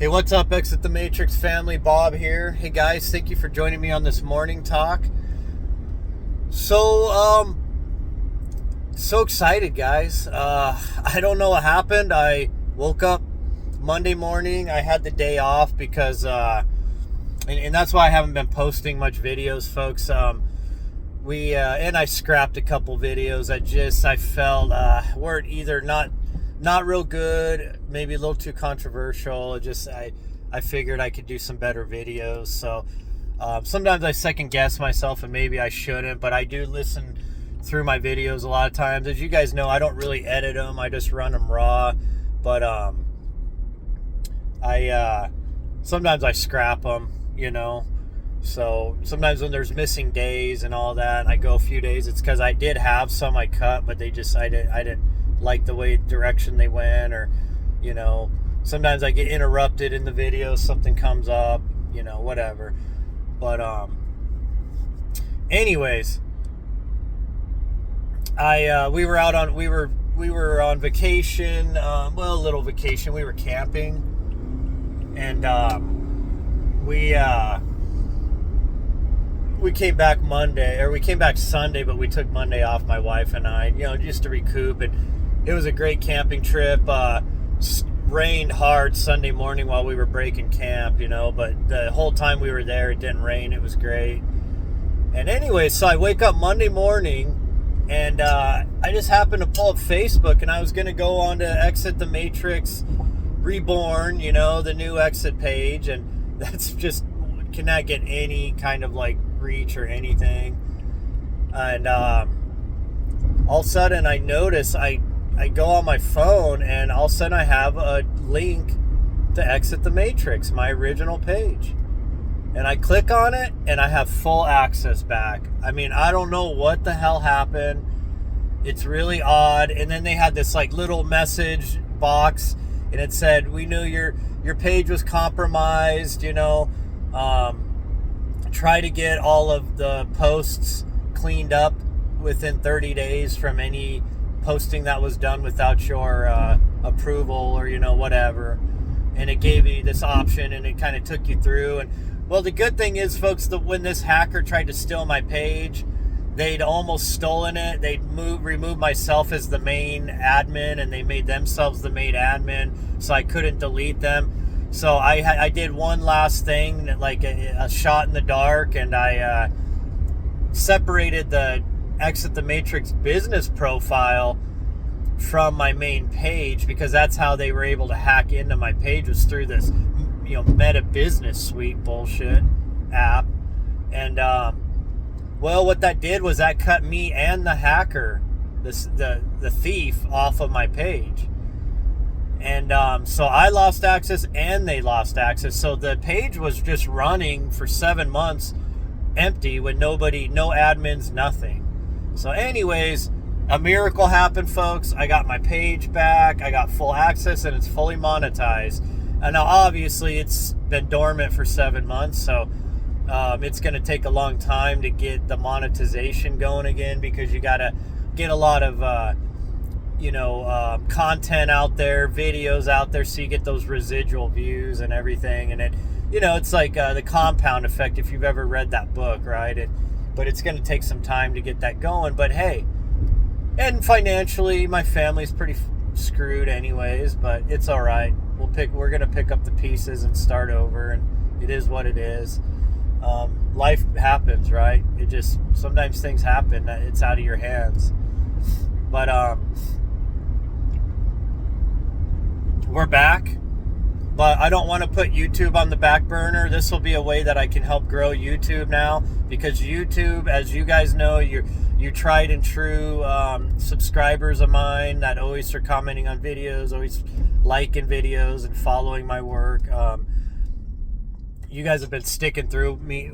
Hey, what's up, Exit the Matrix family? Bob here. Hey guys, thank you for joining me on this morning talk. So excited, guys. I don't know what happened. I woke up Monday morning. I had the day off because, and that's why I haven't been posting much videos, folks. And I scrapped a couple videos. I felt weren't either not real good, maybe a little too controversial. I figured I could do some better videos. So sometimes I second guess myself, and maybe I shouldn't, but I do listen through my videos a lot of times. As you guys know, I don't really edit them. I just run them raw. But sometimes I scrap them, So sometimes when there's missing days and all that, and I go a few days, it's because I did have some I cut, but I didn't like the direction they went, or sometimes I get interrupted in the video, something comes up, whatever. But anyways, we were on vacation, a little vacation. We were camping, and we came back Sunday, but we took Monday off, my wife and I, just to recoup. And it was a great camping trip. Rained hard Sunday morning while we were breaking camp, but the whole time we were there, it didn't rain. It was great. And anyway, so I wake up Monday morning, and I just happened to pull up Facebook, and I was going to go on to Exit the Matrix Reborn, the new exit page, and that's just cannot get any kind of reach or anything. And all of a sudden I notice I go on my phone, and all of a sudden I have a link to Exit the Matrix, my original page. And I click on it, and I have full access back. I mean, I don't know what the hell happened. It's really odd. And then they had this little message box, and it said, "We knew your page was compromised, try to get all of the posts cleaned up within 30 days from any posting that was done without your approval," or whatever. And it gave you this option, and it kind of took you through. And well, the good thing is, folks, that when this hacker tried to steal my page, they'd almost stolen it. They'd remove myself as the main admin, and they made themselves the main admin, so I couldn't delete them. So I did one last thing, like a shot in the dark, and I separated the Exit the Matrix business profile from my main page, because that's how they were able to hack into my page, was through this Meta Business Suite bullshit app. And what that did was that cut me and the hacker, the thief, off of my page. And so I lost access, and they lost access. So the page was just running for 7 months empty, with no admins, nothing. So anyways, a miracle happened, folks. I got my page back. I got full access, and it's fully monetized. And now obviously it's been dormant for 7 months. So it's going to take a long time to get the monetization going again, because you got to get a lot of content out there, videos out there, so you get those residual views and everything. And it's like the compound effect, if you've ever read that book, right? But it's going to take some time to get that going. But hey, and financially, my family's pretty screwed anyways, but it's all right. We're going to pick up the pieces and start over, and it is what it is. Life happens, right? Sometimes things happen. It's out of your hands. But we're back, but I don't want to put YouTube on the back burner. This will be a way that I can help grow YouTube now, because YouTube, as you guys know, you tried and true subscribers of mine that always are commenting on videos, always liking videos and following my work. You guys have been sticking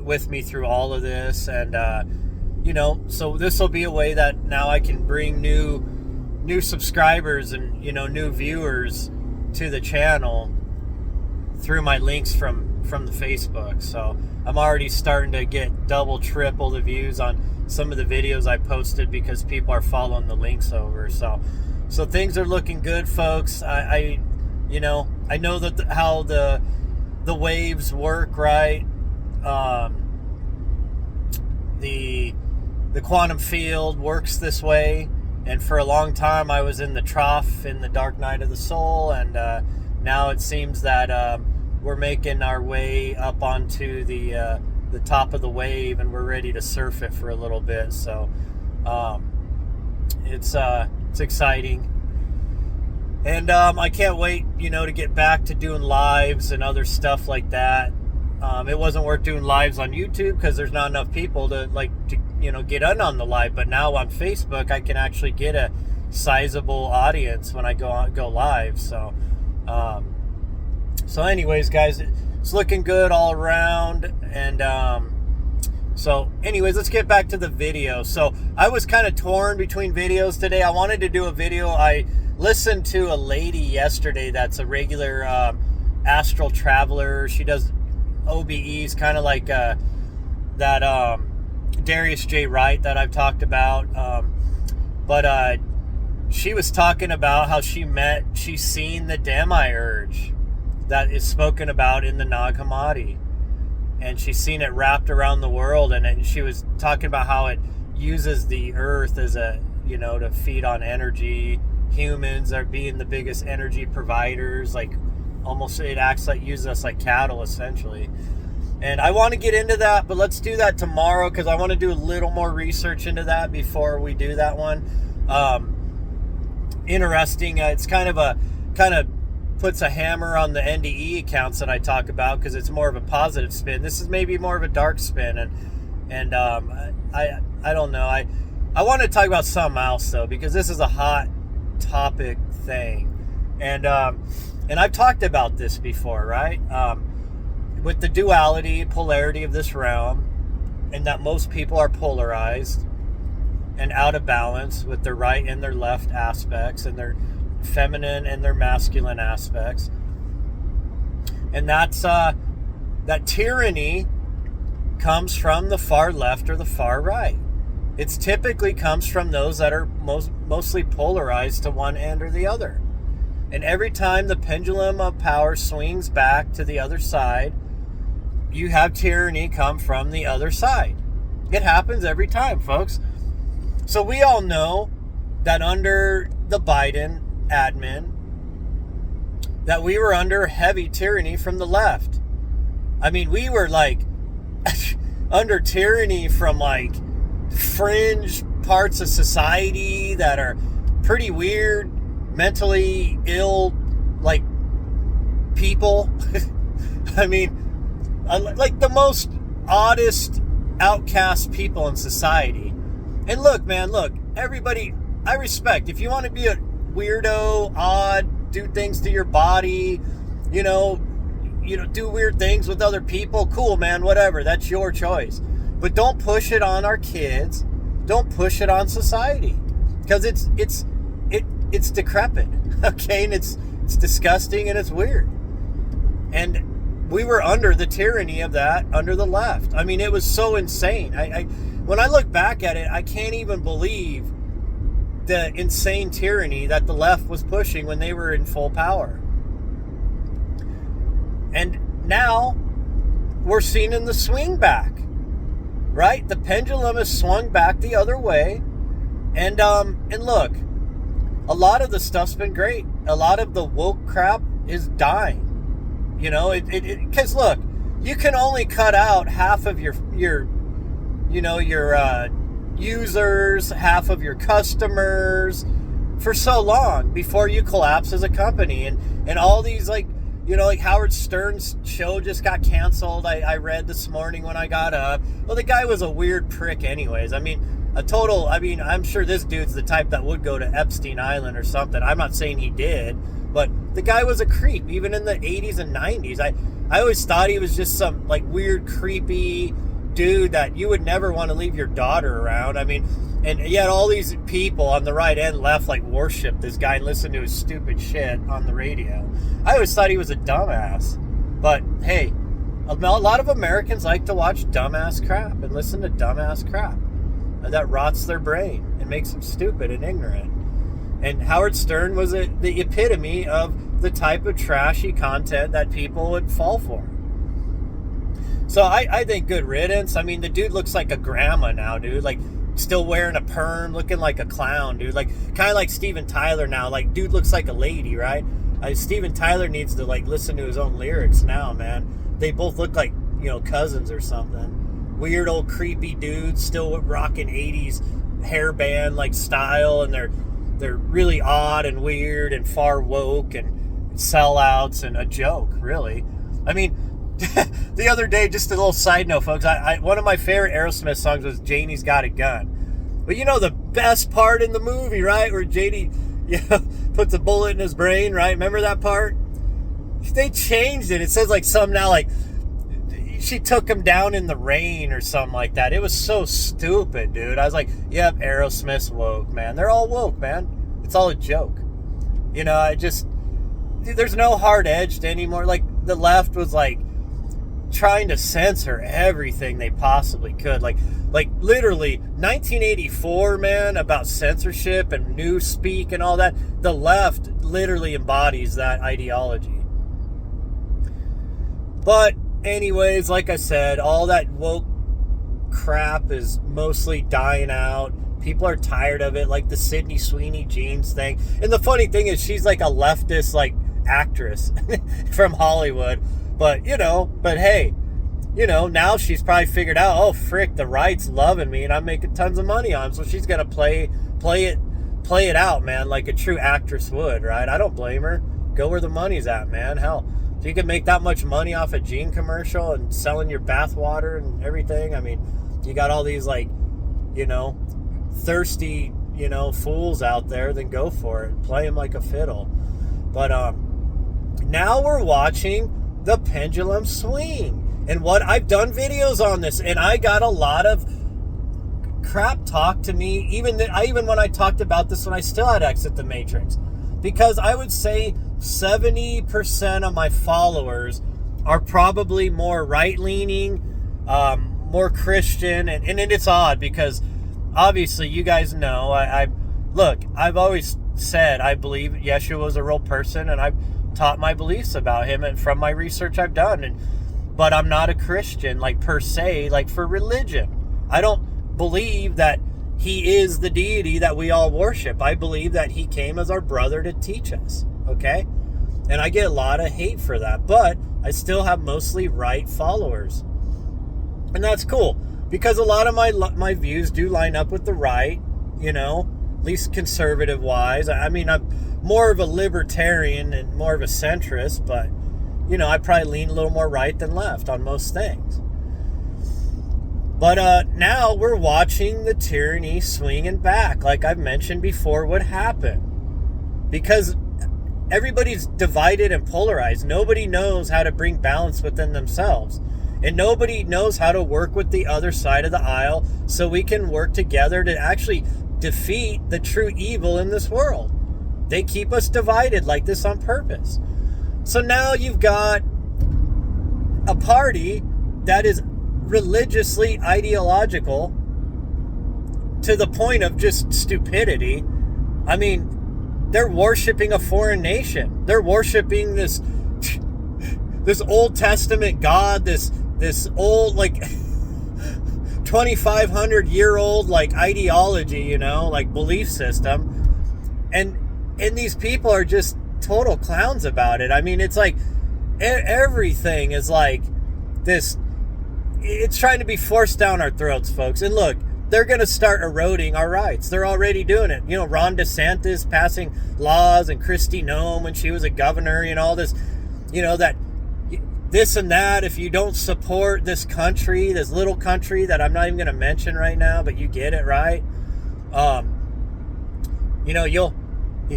with me through all of this, and so this will be a way that now I can bring new subscribers and new viewers to the channel through my links from the Facebook. So I'm already starting to get double, triple the views on some of the videos I posted, because people are following the links over. So things are looking good, folks. I know that how the the waves work, right? The quantum field works this way, and for a long time I was in the trough in the dark night of the soul, and now it seems that we're making our way up onto the top of the wave, and we're ready to surf it for a little bit. So it's exciting, and I can't wait, to get back to doing lives and other stuff like that. It wasn't worth doing lives on YouTube because there's not enough people to get in on the live. But now on Facebook, I can actually get a sizable audience when I go live. So, anyways, guys, it's looking good all around. And so, anyways, let's get back to the video. So I was kind of torn between videos today. I wanted to do a video. I listened to a lady yesterday that's a regular astral traveler. She does OBEs, kind of like that Darius J. Wright that I've talked about. But she was talking about how she's seen the demiurge that is spoken about in the Nag Hammadi. And she's seen it wrapped around the world. And she was talking about how it uses the earth as to feed on energy. Humans are being the biggest energy providers, like almost it uses us like cattle essentially. And I want to get into that, but let's do that tomorrow because I want to do a little more research into that before we do that one. Interesting. It's kind of puts a hammer on the NDE accounts that I talk about because it's more of a positive spin. This is maybe more of a dark spin, and I don't know. I want to talk about something else though, because this is a hot topic thing, and I've talked about this before, right? With the duality, polarity of this realm, and that most people are polarized and out of balance with their right and their left aspects, and their feminine and their masculine aspects. And that's that tyranny comes from the far left or the far right. It's typically comes from those that are mostly polarized to one end or the other. And every time the pendulum of power swings back to the other side, you have tyranny come from the other side. It happens every time, folks. So we all know that under the Biden admin, that we were under heavy tyranny from the left. I mean, we were like under tyranny from like fringe parts of society that are pretty weird, mentally ill, like people. I mean, like the most oddest outcast people in society. And look, man, everybody, I respect. If you want to be a weirdo, odd, do things to your body, do weird things with other people, cool, man, whatever. That's your choice. But don't push it on our kids. Don't push it on society, because it's decrepit, okay, and it's disgusting and it's weird. And we were under the tyranny of that under the left. I mean, it was so insane. I when I look back at it, I can't even believe the insane tyranny that the left was pushing when they were in full power. And now we're seeing the swing back, right? The pendulum has swung back the other way. And look, a lot of the stuff's been great. A lot of the woke crap is dying. Because look, you can only cut out half of your users, half of your customers for so long before you collapse as a company. And all these like Howard Stern's show just got canceled. I read this morning when I got up. Well, the guy was a weird prick anyways. I'm sure this dude's the type that would go to Epstein Island or something. I'm not saying he did, but the guy was a creep, even in the 80s and 90s. I always thought he was just some like weird, creepy dude that you would never want to leave your daughter around. I mean, and yet all these people on the right and left like worship this guy and listen to his stupid shit on the radio. I always thought he was a dumbass. But hey, a lot of Americans like to watch dumbass crap and listen to dumbass crap. That rots their brain and makes them stupid and ignorant. And Howard Stern was the epitome of the type of trashy content that people would fall for. So I think good riddance. I mean, the dude looks like a grandma now, dude. Like, still wearing a perm, looking like a clown, dude. Like, kind of like Steven Tyler now. Like, dude looks like a lady, right? Steven Tyler needs to, like, listen to his own lyrics now, man. They both look like, cousins or something. Weird old creepy dudes still rocking 80s hairband, like, style, and they're really odd and weird and far woke and sellouts and a joke, really. I mean, the other day, just a little side note, folks, one of my favorite Aerosmith songs was Janie's Got a Gun. But the best part in the movie, right, where Janie puts a bullet in his brain, right? Remember that part? They changed it. It says, like, some now, like, she took him down in the rain or something like that. It was so stupid, dude. I was like, yep, Aerosmith's woke, man. They're all woke, man. It's all a joke. There's no hard edge anymore. Like, the left was, like, trying to censor everything they possibly could. Like literally 1984, man, about censorship and newspeak and all that. The left literally embodies that ideology. But anyways, like I said, all that woke crap is mostly dying out. People are tired of it, like the Sydney Sweeney Jeans thing. And the funny thing is, she's like a leftist, like, actress from Hollywood. But, but hey, now she's probably figured out, oh, frick, the right's loving me and I'm making tons of money on them. So she's going to play it out, man, like a true actress would, right? I don't blame her. Go where the money's at, man. Hell, if you can make that much money off a Gene commercial and selling your bath water and everything, I mean, you got all these, like, thirsty, fools out there, then go for it. Play them like a fiddle. But now we're watching the pendulum swing. And what I've done videos on this, and I got a lot of crap talk to me. Even when I talked about this when I still had Exit the Matrix, because I would say 70% of my followers are probably more right-leaning, more Christian, and it's odd because obviously you guys know I've always said I believe Yeshua was a real person, and I've taught my beliefs about him and from my research I've done, but I'm not a Christian, like, per se, like, for religion. I don't believe that he is the deity that we all worship. I believe that he came as our brother to teach us, okay? And I get a lot of hate for that, but I still have mostly right followers. And that's cool, because a lot of my views do line up with the right, at least conservative-wise. I mean, I'm more of a libertarian and more of a centrist, but, I probably lean a little more right than left on most things. But now we're watching the tyranny swinging back, like I've mentioned before would happen. Because everybody's divided and polarized. Nobody knows how to bring balance within themselves. And nobody knows how to work with the other side of the aisle so we can work together to actually defeat the true evil in this world. They keep us divided like this on purpose. So now you've got a party that is religiously ideological to the point of just stupidity. I mean, they're worshiping a foreign nation. They're worshiping this Old Testament God, this old, like, 2,500-year-old, like, ideology, like, belief system. And these people are just total clowns about it. I mean, it's like everything is like this. It's trying to be forced down our throats, folks. And look, they're going to start eroding our rights. They're already doing it. Ron DeSantis passing laws, and Kristi Noem when she was a governor, all this, that this and that. If you don't support this country, this little country that I'm not even going to mention right now, but you get it, right?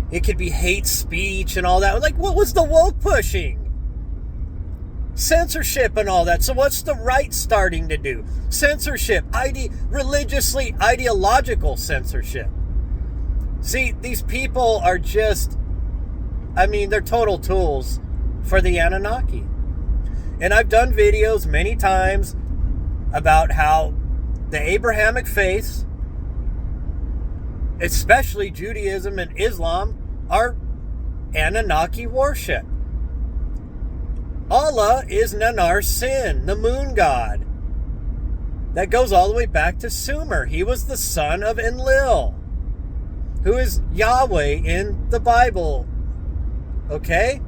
It could be hate speech and all that. Like, what was the woke pushing? Censorship and all that. So what's the right starting to do? Censorship, religiously ideological censorship. See, these people are just, they're total tools for the Anunnaki. And I've done videos many times about how the Abrahamic faiths, especially Judaism and Islam, are Anunnaki worship. Allah is Nanar Sin, the moon god. That goes all the way back to Sumer. He was the son of Enlil, who is Yahweh in the Bible. Okay?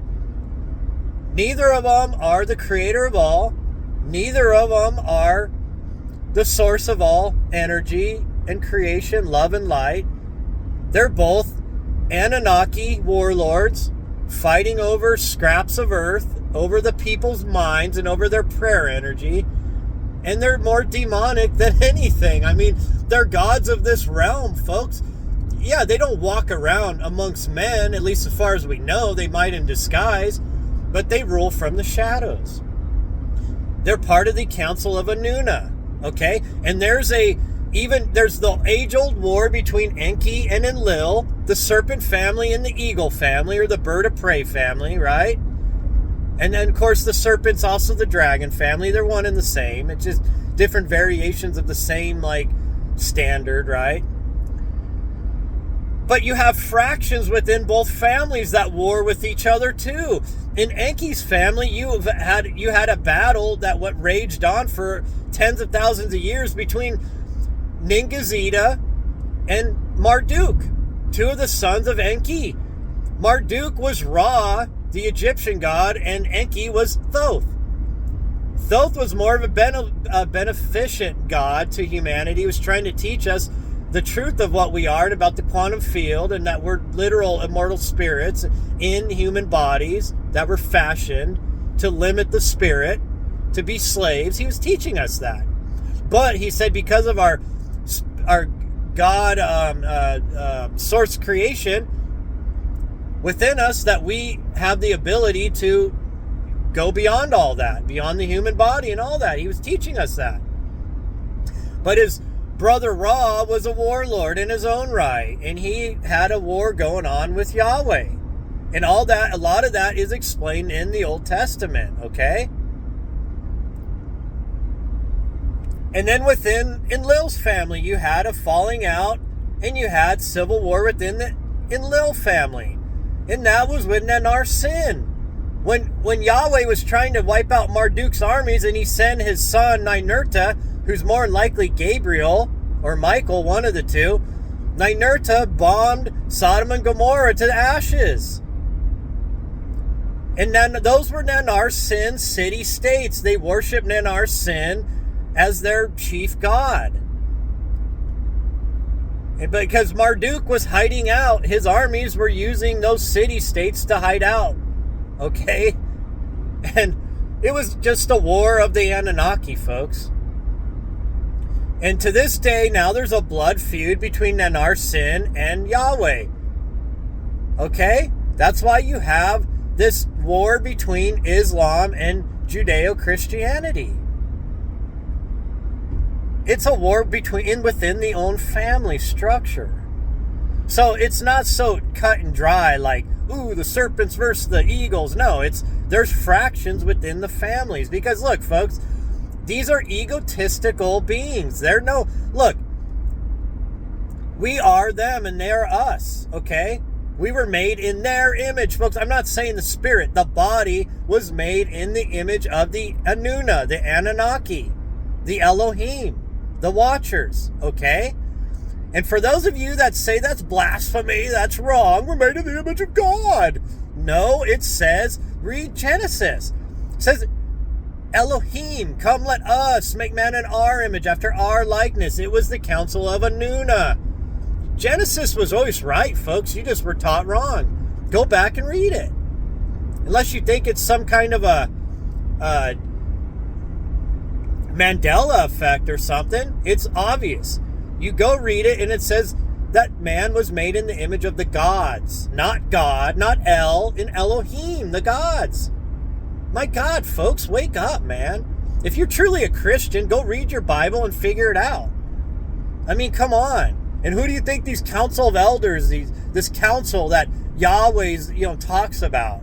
Neither of them are the creator of all. Neither of them are the source of all energy and creation, love and light. They're both Anunnaki warlords fighting over scraps of earth, over the people's minds and over their prayer energy. And they're more demonic than anything. I mean, they're gods of this realm, folks. Yeah, they don't walk around amongst men, at least as far as we know. They might in disguise, but they rule from the shadows. They're part of the Council of Anuna, okay? And there's the age-old war between Enki and Enlil, the serpent family and the eagle family, or the bird of prey family, right? And then, of course, the serpent's also the dragon family. They're one and the same. It's just different variations of the same, standard, right? But you have fractions within both families that war with each other, too. In Enki's family, you had a battle that raged on for tens of thousands of years between Ningazida and Marduk, two of the sons of Enki. Marduk was Ra, the Egyptian god, and Enki was Thoth. Thoth was more of a beneficent god to humanity. He was trying to teach us the truth of what we are and about the quantum field, and that we're literal immortal spirits in human bodies that were fashioned to limit the spirit, to be slaves. He was teaching us that. But he said because of our God source creation within us, that we have the ability to go beyond all that, beyond the human body and all that. He was teaching us that. But his brother Ra was a warlord in his own right, and he had a war going on with Yahweh. And all that, a lot of that is explained in the Old Testament, okay? And then within Enlil's family, you had a falling out, and you had civil war within the Enlil family. And that was with Nanar Sin. When Yahweh was trying to wipe out Marduk's armies, and he sent his son Ninurta, who's more than likely Gabriel or Michael, one of the two, Ninurta bombed Sodom and Gomorrah to ashes. And then those were Nanar Sin city-states. They worshiped Nanar Sin as their chief god. And because Marduk was hiding out, his armies were using those city-states to hide out. Okay? And it was just a war of the Anunnaki, folks. And to this day, now there's a blood feud between Nanar Sin and Yahweh. Okay? That's why you have this war between Islam and Judeo-Christianity. It's a war within the own family structure. So it's not so cut and dry like, ooh, the serpents versus the eagles. No, there's fractions within the families. Because look, folks, these are egotistical beings. Look, we are them and they are us, okay? We were made in their image, folks. I'm not saying the spirit. The body was made in the image of the Anuna, the Anunnaki, the Elohim, the Watchers, okay? And for those of you that say that's blasphemy, that's wrong, we're made in the image of God. No, it says, read Genesis. It says, Elohim, come let us make man in our image, after our likeness. It was the Council of Anuna. Genesis was always right, folks. You just were taught wrong. Go back and read it. Unless you think it's some kind of a Mandela effect or something, it's obvious. You go read it, and it says that man was made in the image of the gods. Not God, not El, in Elohim, the gods. My God, folks, wake up, man. If you're truly a Christian, go read your Bible and figure it out. I mean, come on. And who do you think these council of elders, this council that Yahweh's, talks about?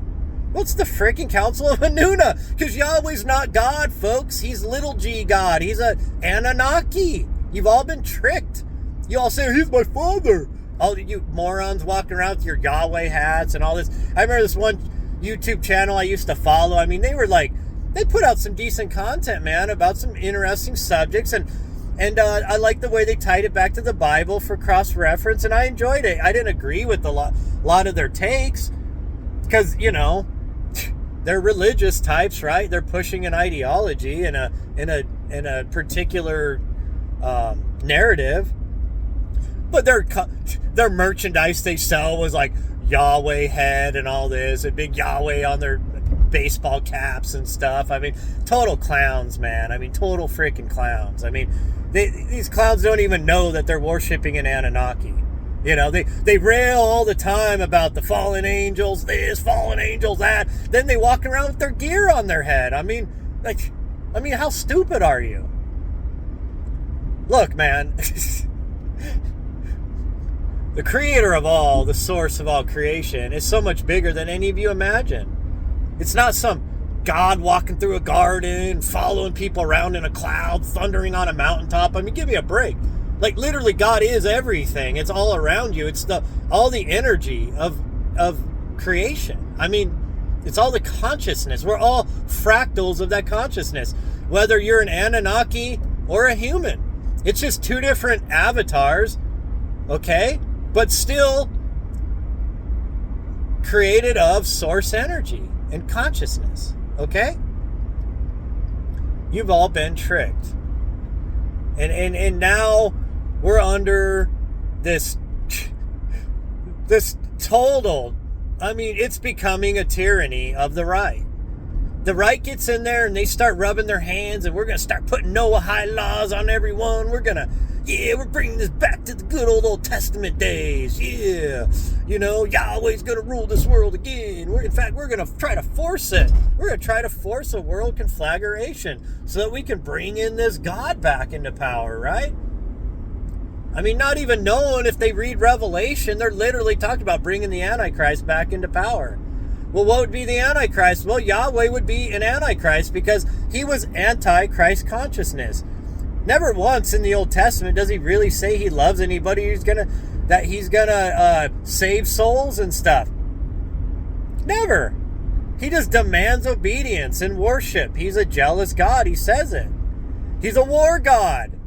What's the freaking Council of Anuna? Because Yahweh's not God, folks. He's little g God. He's a Anunnaki. You've all been tricked. You all say, he's my father. All you morons walking around with your Yahweh hats and all this. I remember this one YouTube channel I used to follow. I mean, they put out some decent content, man, about some interesting subjects, and I like the way they tied it back to the Bible for cross-reference, and I enjoyed it. I didn't agree with a lot of their takes, because, you know, they're religious types, right? They're pushing an ideology in a particular narrative, but their merchandise they sell was like Yahweh head and all this, and big Yahweh on their baseball caps and stuff. I mean, total clowns, man. I mean, total freaking clowns. I mean, these clowns don't even know that they're worshiping an Anunnaki. You know, they rail all the time about the fallen angels, this, fallen angels, that. Then they walk around with their gear on their head. I mean, how stupid are you? Look, man. The creator of all, the source of all creation, is so much bigger than any of you imagine. It's not some God walking through a garden, following people around in a cloud, thundering on a mountaintop. I mean, give me a break. Like, literally, God is everything. It's all around you. It's all the energy of creation. I mean, it's all the consciousness. We're all fractals of that consciousness, whether you're an Anunnaki or a human. It's just two different avatars, okay? But still created of source energy and consciousness, okay? You've all been tricked. And now we're under this total, I mean, it's becoming a tyranny of the right. The right gets in there and they start rubbing their hands, and we're going to start putting Noahide laws on everyone. We're bringing this back to the good Old Testament days. Yeah. You know, Yahweh's going to rule this world again. We're going to try to force it. We're going to try to force a world conflagration so that we can bring in this God back into power, right? I mean, not even knowing if they read Revelation, they're literally talking about bringing the Antichrist back into power. Well, what would be the Antichrist? Well, Yahweh would be an Antichrist because he was anti-Christ consciousness. Never once in the Old Testament does he really say he loves anybody he's gonna save souls and stuff. Never. He just demands obedience and worship. He's a jealous God. He says it. He's a war God.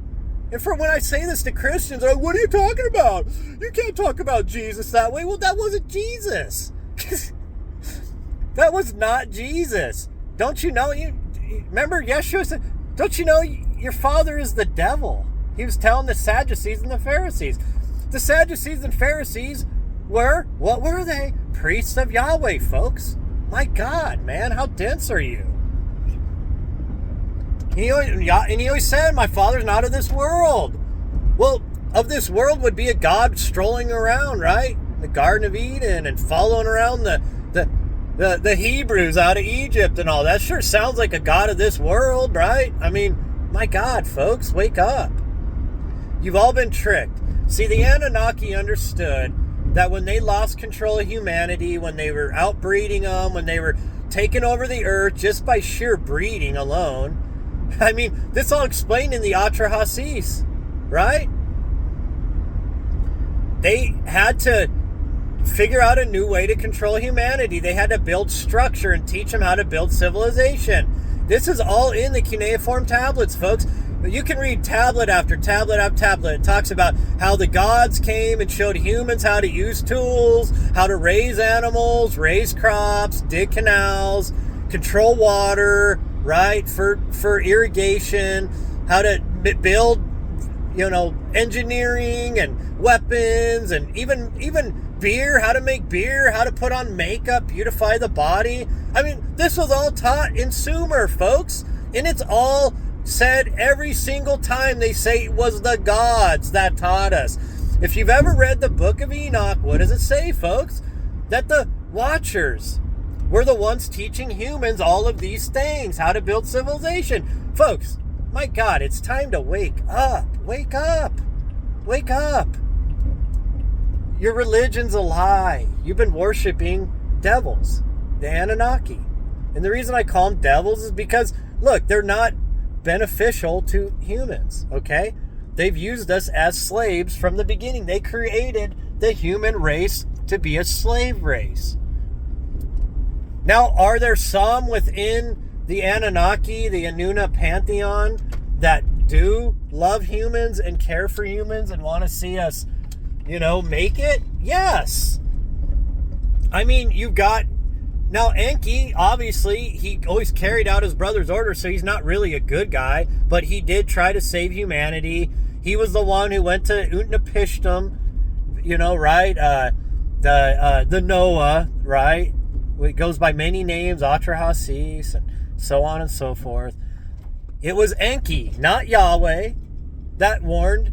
And for when I say this to Christians, they're like, what are you talking about? You can't talk about Jesus that way. Well, that wasn't Jesus. That was not Jesus. Don't you know? Remember Yeshua said, don't you know your father is the devil? He was telling the Sadducees and the Pharisees. The Sadducees and Pharisees what were they? Priests of Yahweh, folks. My God, man, how dense are you? And he always said, my father's not of this world. Well, of this world would be a God strolling around, right? The Garden of Eden and following around the Hebrews out of Egypt and all. That sure sounds like a God of this world, right? I mean, my God, folks, wake up. You've all been tricked. See, the Anunnaki understood that when they lost control of humanity, when they were outbreeding them, when they were taking over the earth just by sheer breeding alone, I mean, this all explained in the Atra Hasis, right? They had to figure out a new way to control humanity. They had to build structure and teach them how to build civilization. This is all in the cuneiform tablets, folks. You can read tablet after tablet after tablet. It talks about how the gods came and showed humans how to use tools, how to raise animals, raise crops, dig canals, control water, right, for irrigation, how to build, engineering and weapons, and even beer, how to make beer, how to put on makeup, beautify the body. I mean, this was all taught in Sumer, folks, and it's all said every single time they say it was the gods that taught us. If you've ever read the book of Enoch, what does it say, folks? That the Watchers were the ones teaching humans all of these things, how to build civilization. Folks, my God, it's time to wake up. Wake up. Wake up. Your religion's a lie. You've been worshiping devils, the Anunnaki. And the reason I call them devils is because, look, they're not beneficial to humans, okay? They've used us as slaves from the beginning. They created the human race to be a slave race. Now, are there some within the Anunnaki, the Anuna pantheon, that do love humans and care for humans and want to see us, make it? Yes. I mean, you've got... Now, Enki, obviously, he always carried out his brother's orders, so he's not really a good guy, but he did try to save humanity. He was the one who went to Utnapishtim, right? The Noah, right? It goes by many names, Atrahasis, and so on and so forth. It was Enki, not Yahweh, that warned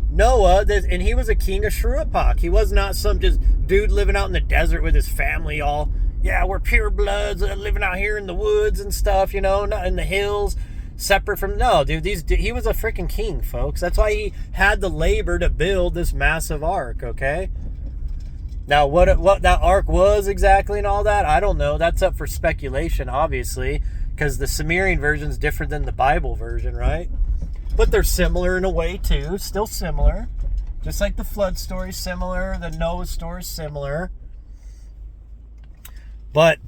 Noah, and he was a king of Shruapak. He was not some just dude living out in the desert with his family all... Yeah, we're pure bloods living out here in the woods and stuff, not in the hills, separate from... No, dude, he was a freaking king, folks. That's why he had the labor to build this massive ark, okay? Now, what that ark was exactly and all that, I don't know. That's up for speculation, obviously, because the Sumerian version is different than the Bible version, right? But they're similar in a way, too. Still similar. Just like the flood story is similar, the Noah story is similar. But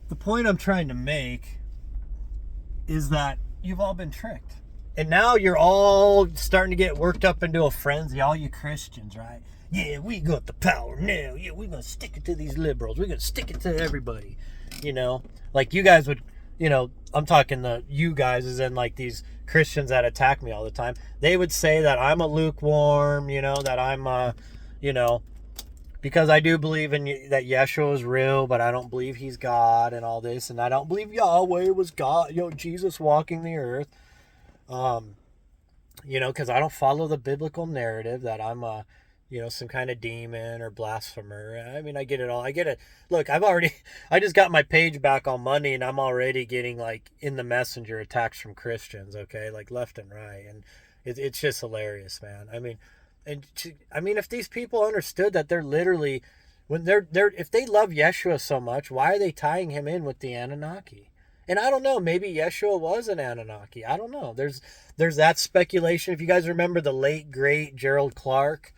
the point I'm trying to make is that you've all been tricked. And now you're all starting to get worked up into a frenzy, all you Christians, right? Yeah, we got the power now. Yeah, we're going to stick it to these liberals. We're going to stick it to everybody. Like you guys would, I'm talking you guys as in like these Christians that attack me all the time. They would say that I'm a lukewarm, that I'm, because I do believe that Yeshua is real, but I don't believe he's God and all this. And I don't believe Yahweh was God, Jesus walking the earth. Because I don't follow the biblical narrative that I'm some kind of demon or blasphemer. I mean, I get it all. I get it. Look, I just got my page back on Monday and I'm already getting like in the messenger attacks from Christians, okay? Like left and right. And it's just hilarious, man. If these people understood that they're literally, when if they love Yeshua so much, why are they tying him in with the Anunnaki? And I don't know, maybe Yeshua was an Anunnaki. I don't know. There's that speculation. If you guys remember the late, great Gerald Clark,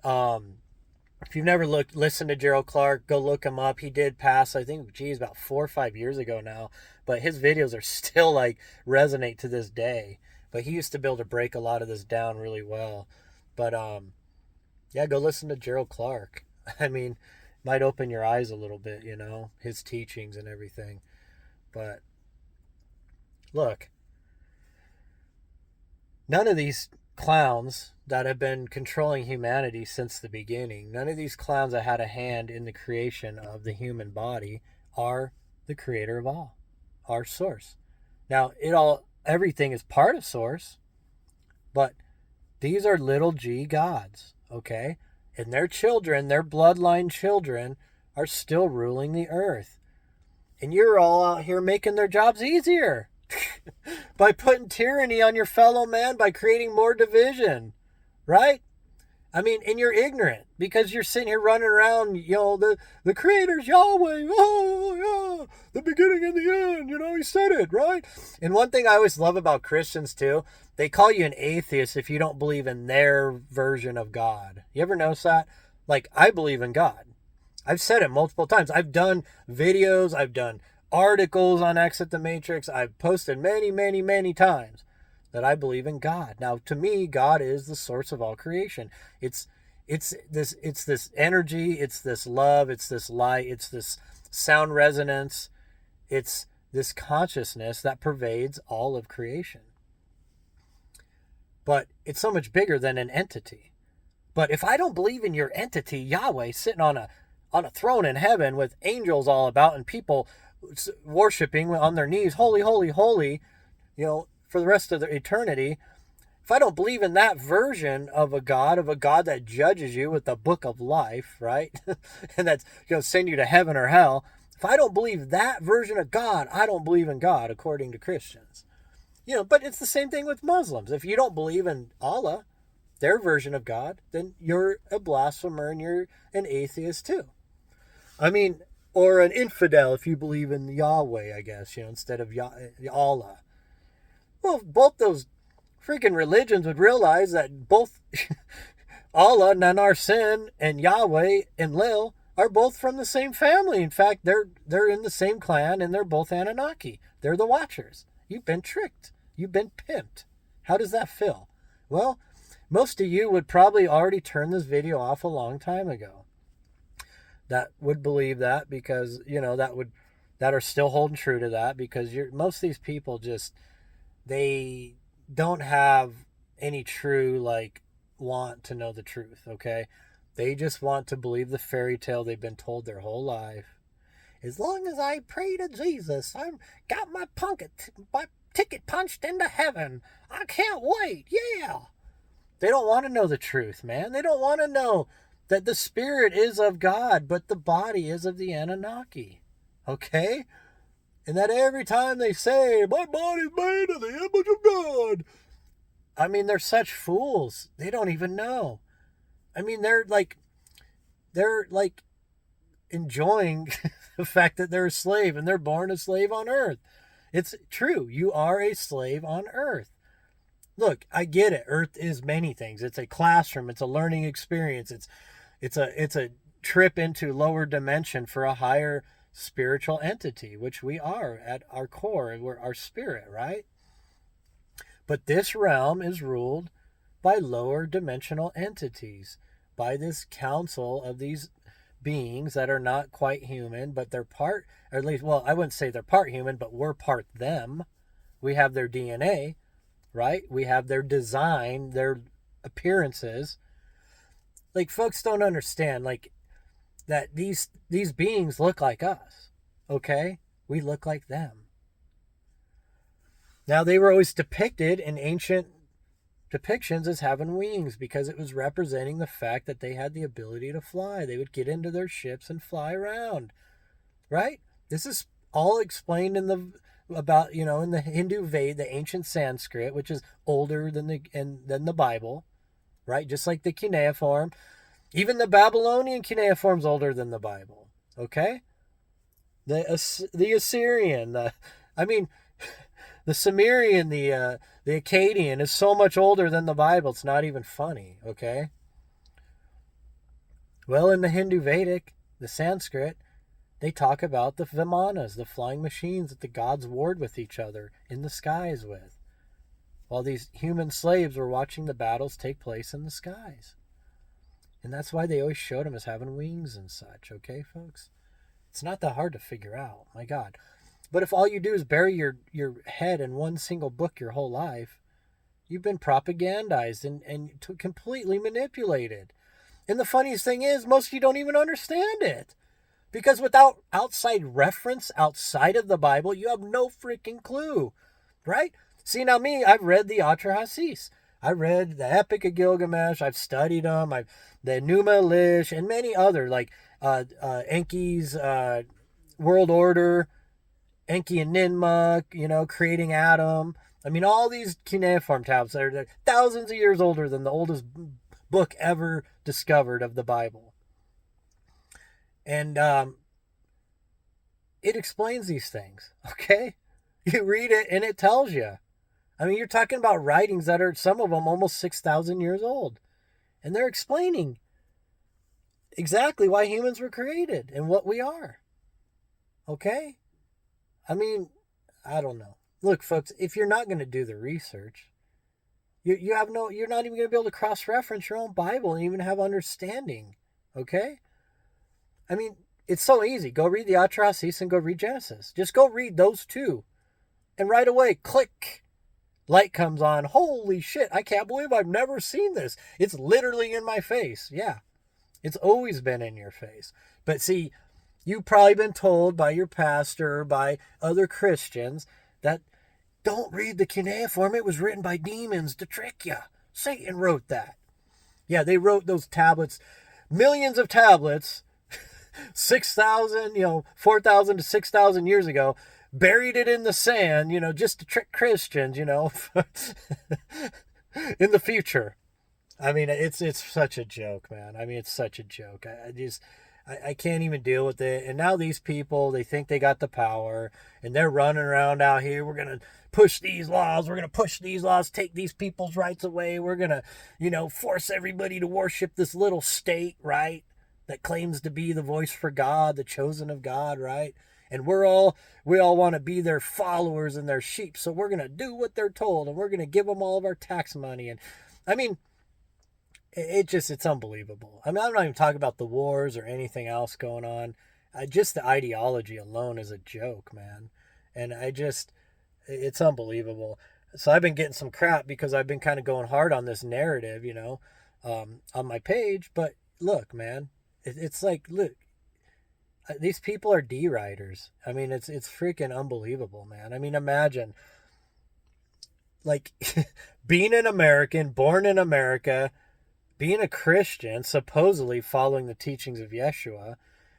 if you've never listened to Gerald Clark, go look him up. He did pass, I think, about 4 or 5 years ago now. But his videos are still, resonate to this day. But he used to be able to break a lot of this down really well. But, go listen to Gerald Clark. I mean, might open your eyes a little bit, his teachings and everything. But, look, none of these clowns that have been controlling humanity since the beginning, none of these clowns that had a hand in the creation of the human body are the creator of all, our source. Now, everything is part of source, but these are little g gods, okay? And their children, their bloodline children, are still ruling the earth. And you're all out here making their jobs easier by putting tyranny on your fellow man, by creating more division, right? I mean, and you're ignorant because you're sitting here running around, the creator's Yahweh, oh, yeah, the beginning and the end, he said it, right? And one thing I always love about Christians, too, they call you an atheist if you don't believe in their version of God. You ever notice that? Like, I believe in God. I've said it multiple times. I've done videos. I've done articles on Exit the Matrix. I've posted many, many, many times that I believe in God. Now, to me, God is the source of all creation. It's this energy. It's this love. It's this light. It's this sound resonance. It's this consciousness that pervades all of creation. But it's so much bigger than an entity. But if I don't believe in your entity, Yahweh, sitting on a throne in heaven with angels all about and people worshiping on their knees, holy, holy, holy, for the rest of the eternity. If I don't believe in that version of a God that judges you with the book of life, right? And that's going to send you to heaven or hell. If I don't believe that version of God, I don't believe in God, according to Christians. But it's the same thing with Muslims. If you don't believe in Allah, their version of God, then you're a blasphemer and you're an atheist too. I mean, or an infidel if you believe in Yahweh, I guess, instead of Allah. Well, both those freaking religions would realize that both Allah, Nanar Sin, and Yahweh and Lil are both from the same family. In fact, they're in the same clan and they're both Anunnaki. They're the Watchers. You've been tricked. You've been pimped. How does that feel? Well, most of you would probably already turn this video off a long time ago. That would believe that because, that are still holding true to that because most of these people just, they don't have any true, want to know the truth, okay? They just want to believe the fairy tale they've been told their whole life. As long as I pray to Jesus, I've got my ticket punched into heaven. I can't wait. Yeah. They don't want to know the truth, man. They don't want to know that the spirit is of God, but the body is of the Anunnaki. Okay? And that every time they say, my body's made of the image of God. I mean, they're such fools. They don't even know. I mean, they're like enjoying the fact that they're a slave and they're born a slave on earth. It's true. You are a slave on earth. Look, I get it. Earth is many things. It's a classroom. It's a learning experience. It's a trip into lower dimension for a higher spiritual entity, which we are at our core. We're our spirit, right? But this realm is ruled by lower dimensional entities, by this council of these beings that are not quite human, but they're part, or at least, well, I wouldn't say they're part human, but we're part them. We have their DNA, right? We have their design, their appearances. Like, folks don't understand, that these beings look like us, okay? We look like them. Now, they were always depicted in ancient depictions as having wings because it was representing the fact that they had the ability to fly. They would get into their ships and fly around, right? This is all explained in the Hindu Veda, the ancient Sanskrit, which is older than the Bible, right? Just like the cuneiform. Even the Babylonian cuneiform is older than the Bible, okay? The Assyrian, the Sumerian, the Akkadian is so much older than the Bible, it's not even funny, okay? Well, in the Hindu Vedic, the Sanskrit, they talk about the Vimanas, the flying machines that the gods warred with each other in the skies with, while these human slaves were watching the battles take place in the skies. And that's why they always showed them as having wings and such, okay, folks? It's not that hard to figure out, my God. But if all you do is bury your head in one single book your whole life, you've been propagandized and completely manipulated. And the funniest thing is, most of you don't even understand it. Because without outside reference, outside of the Bible, you have no freaking clue, right? See, now me, I've read the Atrahasis. I read the Epic of Gilgamesh. I've studied them. The Numa Elish and many other, like Enki's World Order, Enki and Ninmah, creating Adam. I mean, all these cuneiform tablets that are thousands of years older than the oldest book ever discovered of the Bible. And it explains these things, okay? You read it and it tells you. I mean, you're talking about writings that are, some of them, almost 6,000 years old. And they're explaining exactly why humans were created and what we are. Okay? I mean, I don't know. Look, folks, if you're not going to do the research, you're not even going to be able to cross-reference your own Bible and even have understanding. Okay? I mean, it's so easy. Go read the Atrahasis and go read Genesis. Just go read those two. And right away, click. Light comes on. Holy shit, I can't believe I've never seen this. It's literally in my face. Yeah, it's always been in your face. But see, you've probably been told by your pastor or by other Christians that don't read the cuneiform. It was written by demons to trick you. Satan wrote that. Yeah, they wrote those tablets, millions of tablets, 6,000, 4,000 to 6,000 years ago, buried it in the sand, just to trick Christians, in the future. I mean, it's such a joke, man. I mean, it's such a joke. I can't even deal with it. And now these people, they think they got the power and they're running around out here. We're going to push these laws. We're going to push these laws, take these people's rights away. We're going to, force everybody to worship this little state, right? that claims to be the voice for God, the chosen of God, right? And we all want to be their followers and their sheep, so we're going to do what they're told, and we're going to give them all of our tax money. And I mean, it's unbelievable. I mean, I'm not even talking about the wars or anything else going on. Just the ideology alone is a joke, man. And it's unbelievable. So I've been getting some crap because I've been kind of going hard on this narrative, on my page. But look, man, it's like, look, these people are D-riders. I mean, it's freaking unbelievable, man. I mean, imagine, like, being an American, born in America, being a Christian, supposedly following the teachings of Yeshua,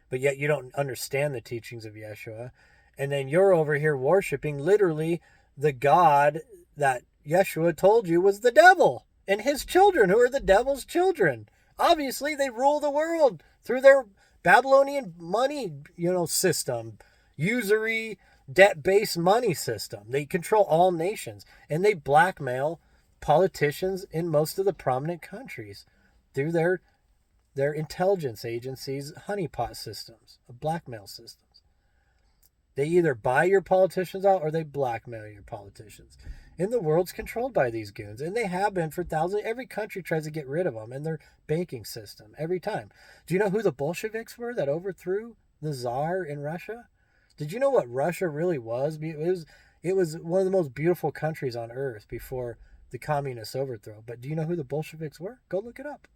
but yet you don't understand the teachings of Yeshua. And then you're over here worshiping literally the God that Yeshua told you was the devil and his children, who are the devil's children. Obviously, they rule the world through their Babylonian money, system, usury, debt-based money system. They control all nations, and they blackmail politicians in most of the prominent countries through their intelligence agencies, honeypot systems, blackmail systems. They either buy your politicians out or they blackmail your politicians. And the world's controlled by these goons, and they have been for thousands. Every country tries to get rid of them and their banking system every time. Do you know who the Bolsheviks were that overthrew the Tsar in Russia? Did you know what Russia really was? It was one of the most beautiful countries on earth before the communist overthrow. But do you know who the Bolsheviks were? Go look it up.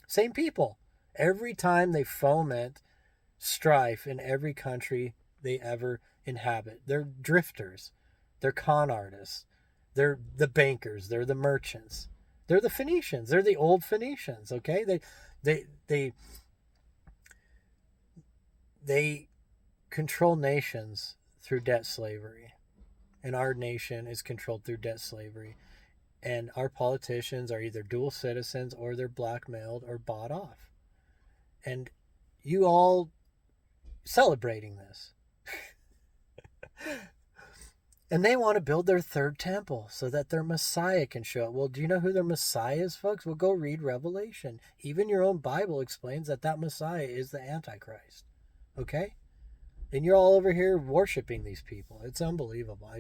Same people. Every time they foment strife in every country they ever inhabit. They're drifters. They're con artists. They're the bankers. They're the merchants. They're the Phoenicians. They're the old Phoenicians, okay? They control nations through debt slavery. And our nation is controlled through debt slavery. And our politicians are either dual citizens or they're blackmailed or bought off. And you all celebrating this. And they want to build their third temple so that their Messiah can show up. Well, do you know who their Messiah is, folks? Well, go read Revelation. Even your own Bible explains that Messiah is the Antichrist. Okay? And you're all over here worshiping these people. It's unbelievable.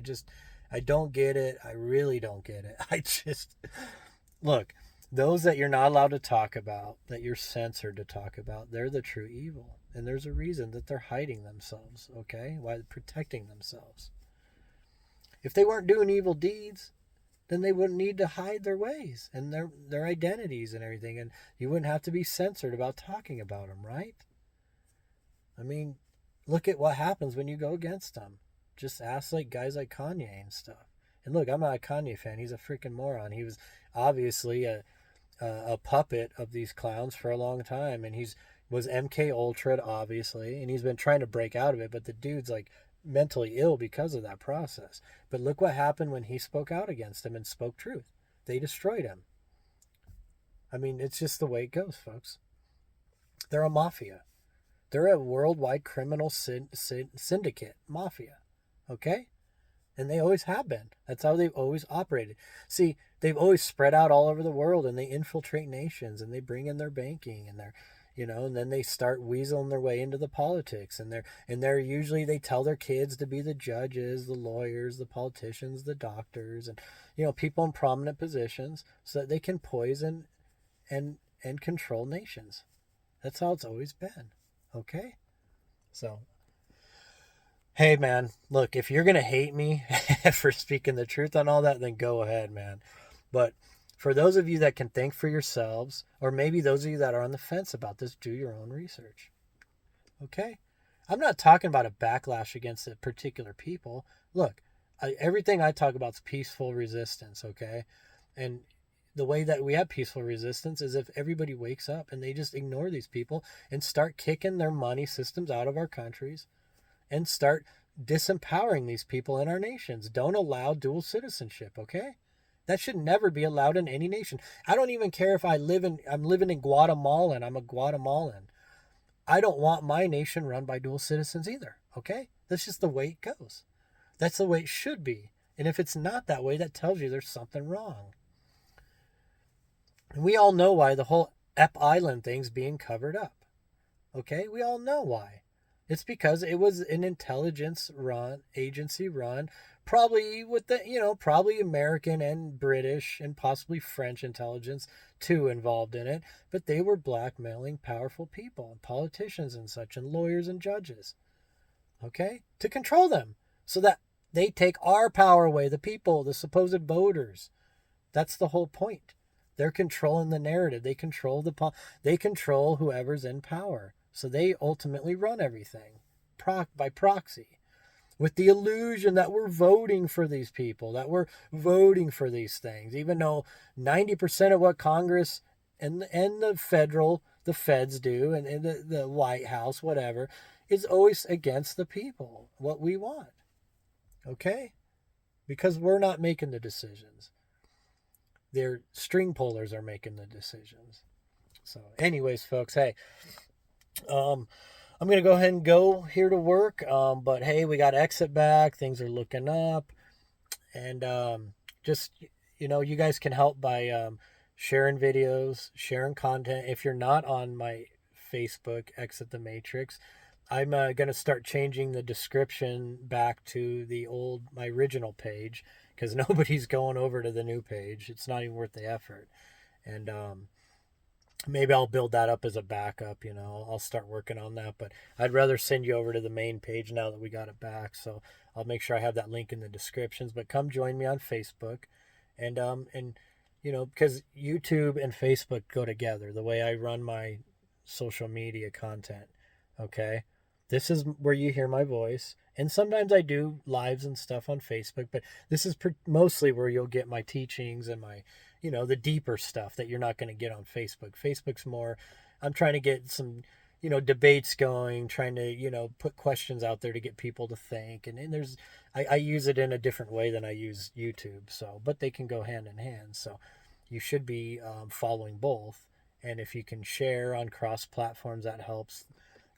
I don't get it. I really don't get it. Look, those that you're not allowed to talk about, that you're censored to talk about, they're the true evil. And there's a reason that they're hiding themselves, okay? Why? Protecting themselves. If they weren't doing evil deeds, then they wouldn't need to hide their ways and their identities and everything. And you wouldn't have to be censored about talking about them, right? I mean, look at what happens when you go against them. Just ask guys like Kanye and stuff. And look, I'm not a Kanye fan. He's a freaking moron. He was obviously a puppet of these clowns for a long time. And was MK Ultra, obviously. And he's been trying to break out of it. But the dude's mentally ill because of that process. But look what happened when he spoke out against him and spoke truth. They destroyed him. I mean, it's just the way it goes, folks. They're a mafia. They're a worldwide criminal syndicate mafia. Okay? And they always have been. That's how they've always operated. See, they've always spread out all over the world, and they infiltrate nations, and they bring in their banking and and then they start weaseling their way into the politics, and they're usually, they tell their kids to be the judges, the lawyers, the politicians, the doctors, and people in prominent positions, so that they can poison and control nations. That's how it's always been. Okay? So, hey man, look, if you're gonna hate me for speaking the truth on all that, then go ahead, man. But for those of you that can think for yourselves, or maybe those of you that are on the fence about this, do your own research. Okay? I'm not talking about a backlash against a particular people. Look, everything I talk about is peaceful resistance, okay? And the way that we have peaceful resistance is if everybody wakes up and they just ignore these people and start kicking their money systems out of our countries and start disempowering these people in our nations. Don't allow dual citizenship, okay? That should never be allowed in any nation. I don't even care if I'm living in Guatemala and I'm a Guatemalan. I don't want my nation run by dual citizens either, okay? That's just the way it goes. That's the way it should be. And if it's not that way, that tells you there's something wrong. And we all know why the whole Ep Island thing's being covered up. Okay, we all know why. It's because it was an intelligence run, agency run, probably with the, probably American and British and possibly French intelligence too involved in it. But they were blackmailing powerful people and politicians and such and lawyers and judges, okay, to control them so that they take our power away, the people, the supposed voters. That's the whole point. They're controlling the narrative. They control whoever's in power. So they ultimately run everything by proxy, with the illusion that we're voting for these people, that we're voting for these things, even though 90% of what Congress and the feds do, and the White House, whatever, is always against the people, what we want. Okay? Because we're not making the decisions. Their string pullers are making the decisions. So, anyways, folks, hey, um, I'm gonna go ahead and go here to work. But hey, we got exit back. Things are looking up, and just you guys can help by sharing videos, sharing content. If you're not on my Facebook, Exit the Matrix, I'm gonna start changing the description back to my original page because nobody's going over to the new page. It's not even worth the effort, and maybe I'll build that up as a backup. I'll start working on that, but I'd rather send you over to the main page now that we got it back. So I'll make sure I have that link in the descriptions. But come join me on Facebook, and because YouTube and Facebook go together. The way I run my social media content, okay. This is where you hear my voice, and sometimes I do lives and stuff on Facebook, but this is mostly where you'll get my teachings and my the deeper stuff that you're not going to get on Facebook. Facebook's more, I'm trying to get some, debates going, trying to, put questions out there to get people to think. And I use it in a different way than I use YouTube. So, but they can go hand in hand. So you should be following both. And if you can share on cross platforms, that helps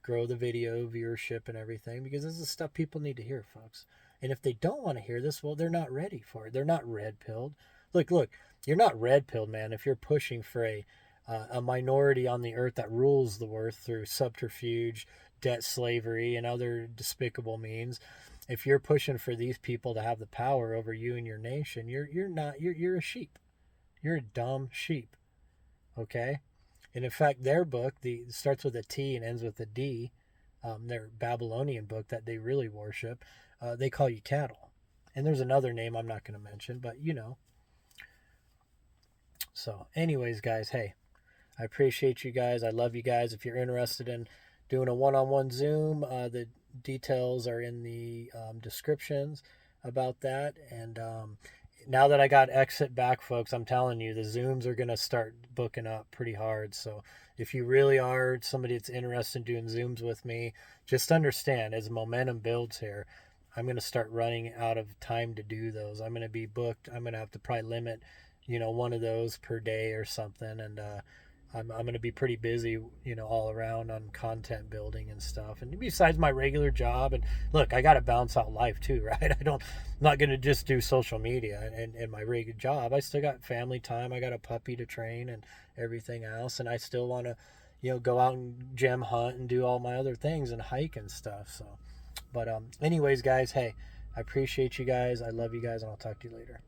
grow the video viewership and everything, because this is stuff people need to hear, folks. And if they don't want to hear this, well, they're not ready for it. They're not red pilled. Look, you're not red pilled, man. If you're pushing for a minority on the earth that rules the earth through subterfuge, debt, slavery, and other despicable means, if you're pushing for these people to have the power over you and your nation, you're a sheep. You're a dumb sheep. Okay? And in fact, their book starts with a T and ends with a D. Their Babylonian book that they really worship, they call you cattle. And there's another name I'm not going to mention, but So, anyways, guys, hey, I appreciate you guys. I love you guys. If you're interested in doing a one-on-one Zoom, the details are in the descriptions about that. And now that I got exit back, folks, I'm telling you, the Zooms are going to start booking up pretty hard. So if you really are somebody that's interested in doing Zooms with me, just understand as momentum builds here, I'm going to start running out of time to do those. I'm going to be booked. I'm going to have to probably limit, one of those per day or something. And I'm going to be pretty busy, all around on content building and stuff. And besides my regular job, and look, I got to balance out life too, right? I'm not going to just do social media and my regular job. I still got family time. I got a puppy to train and everything else. And I still want to, go out and gem hunt and do all my other things and hike and stuff. So, but anyways, guys, hey, I appreciate you guys. I love you guys, and I'll talk to you later.